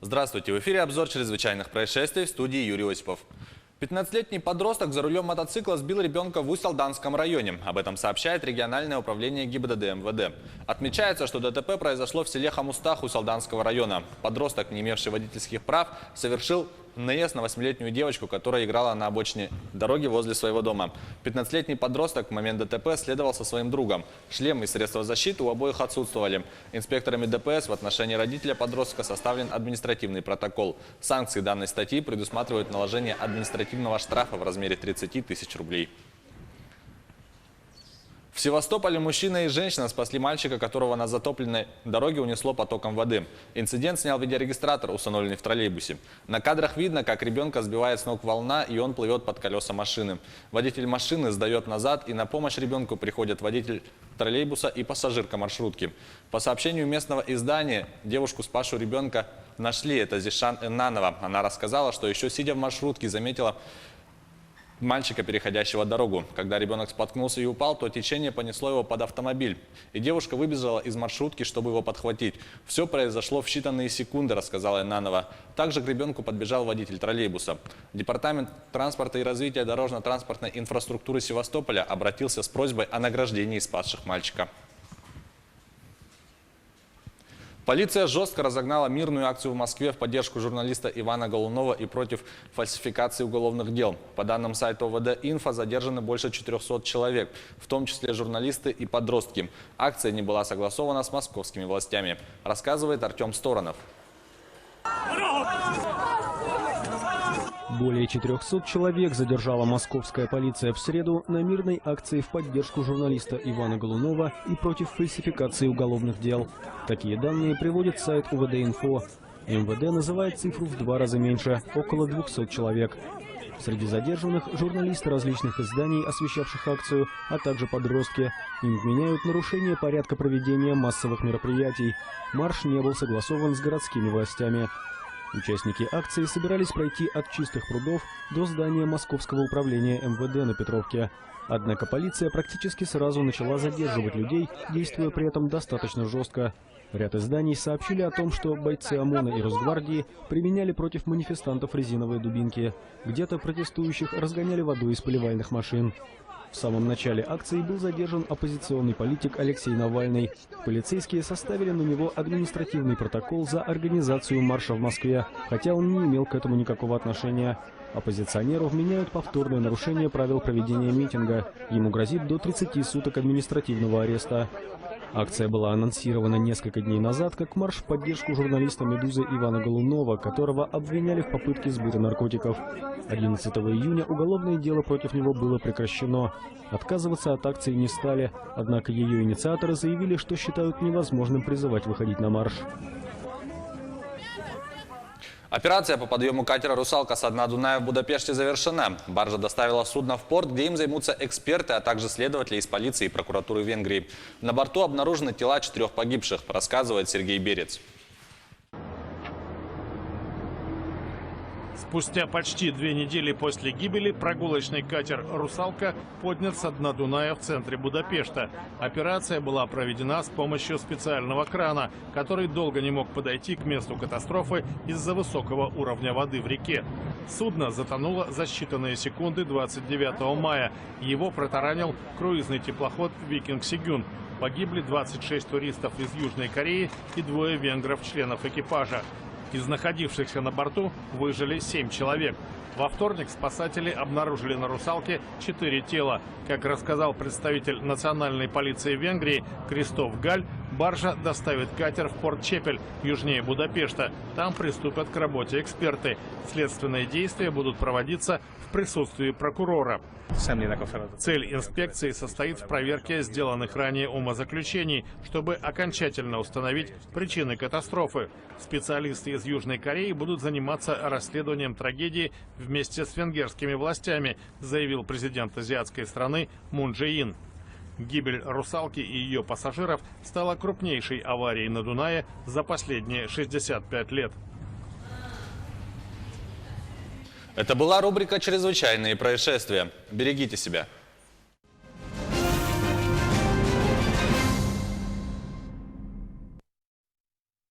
Здравствуйте, в эфире обзор чрезвычайных происшествий, в студии Юрий Осипов. 15-летний подросток за рулем мотоцикла сбил ребенка в Усть-Алданском районе. Об этом сообщает региональное управление ГИБДД МВД. Отмечается, что ДТП произошло в селе Хамустах Усть-Алданского района. Подросток, не имевший водительских прав, совершил наезд на 8-летнюю девочку, которая играла на обочине дороги возле своего дома. 15-летний подросток в момент ДТП следовал со своим другом. Шлем и средства защиты у обоих отсутствовали. Инспекторами ДПС в отношении родителя подростка составлен административный протокол. Санкции данной статьи предусматривают наложение административного штрафа в размере 30 тысяч рублей. В Севастополе мужчина и женщина спасли мальчика, которого на затопленной дороге унесло потоком воды. Инцидент снял видеорегистратор, установленный в троллейбусе. На кадрах видно, как ребенка сбивает с ног волна, и он плывет под колеса машины. Водитель машины сдает назад, и на помощь ребенку приходят водитель троллейбуса и пассажирка маршрутки. По сообщению местного издания, девушку, спасшую ребенка, нашли. Это Зишан Эннанова. Она рассказала, что еще сидя в маршрутке, заметила мальчика, переходящего дорогу. Когда ребенок споткнулся и упал, то течение понесло его под автомобиль. И девушка выбежала из маршрутки, чтобы его подхватить. Все произошло в считанные секунды, рассказала Эннанова. Также к ребенку подбежал водитель троллейбуса. Департамент транспорта и развития дорожно-транспортной инфраструктуры Севастополя обратился с просьбой о награждении спасших мальчика. Полиция жестко разогнала мирную акцию в Москве в поддержку журналиста Ивана Голунова и против фальсификации уголовных дел. По данным сайта ОВД-Инфо, задержаны больше 400 человек, в том числе журналисты и подростки. Акция не была согласована с московскими властями, рассказывает Артем Сторонов. Более 400 человек задержала московская полиция в среду на мирной акции в поддержку журналиста Ивана Голунова и против фальсификации уголовных дел. Такие данные приводит сайт ОВД-Инфо. МВД называет цифру в 2 раза меньше – около 200 человек. Среди задержанных – журналисты различных изданий, освещавших акцию, а также подростки. Им вменяют нарушение порядка проведения массовых мероприятий. Марш не был согласован с городскими властями. Участники акции собирались пройти от Чистых прудов до здания Московского управления МВД на Петровке. Однако полиция практически сразу начала задерживать людей, действуя при этом достаточно жестко. Ряд изданий сообщили о том, что бойцы ОМОНа и Росгвардии применяли против манифестантов резиновые дубинки. Где-то протестующих разгоняли водой из поливальных машин. В самом начале акции был задержан оппозиционный политик Алексей Навальный. Полицейские составили на него административный протокол за организацию марша в Москве, хотя он не имел к этому никакого отношения. Оппозиционеру вменяют повторное нарушение правил проведения митинга. Ему грозит до 30 суток административного ареста. Акция была анонсирована несколько дней назад как марш в поддержку журналиста «Медузы» Ивана Голунова, которого обвиняли в попытке сбыта наркотиков. 11 июня уголовное дело против него было прекращено. Отказываться от акции не стали, однако ее инициаторы заявили, что считают невозможным призывать выходить на марш. Операция по подъему катера «Русалка» со дна Дуная в Будапеште завершена. Баржа доставила судно в порт, где им займутся эксперты, а также следователи из полиции и прокуратуры Венгрии. На борту обнаружены тела 4 погибших, рассказывает Сергей Берец. Спустя почти 2 недели после гибели прогулочный катер «Русалка» поднят со дна Дуная в центре Будапешта. Операция была проведена с помощью специального крана, который долго не мог подойти к месту катастрофы из-за высокого уровня воды в реке. Судно затонуло за считанные секунды 29 мая. Его протаранил круизный теплоход «Викинг Сигюн». Погибли 26 туристов из Южной Кореи и 2 венгров, членов экипажа. Из находившихся на борту выжили 7 человек. Во вторник спасатели обнаружили на «Русалке» 4 тела. Как рассказал представитель национальной полиции Венгрии Кристоф Галь, баржа доставит катер в порт Чепель, южнее Будапешта. Там приступят к работе эксперты. Следственные действия будут проводиться в присутствии прокурора. Цель инспекции состоит в проверке сделанных ранее умозаключений, чтобы окончательно установить причины катастрофы. Специалисты из Южной Кореи будут заниматься расследованием трагедии вместе с венгерскими властями, заявил президент азиатской страны Мун Чже Ин. Гибель «Русалки» и ее пассажиров стала крупнейшей аварией на Дунае за последние 65 лет. Это была рубрика «Чрезвычайные происшествия». Берегите себя.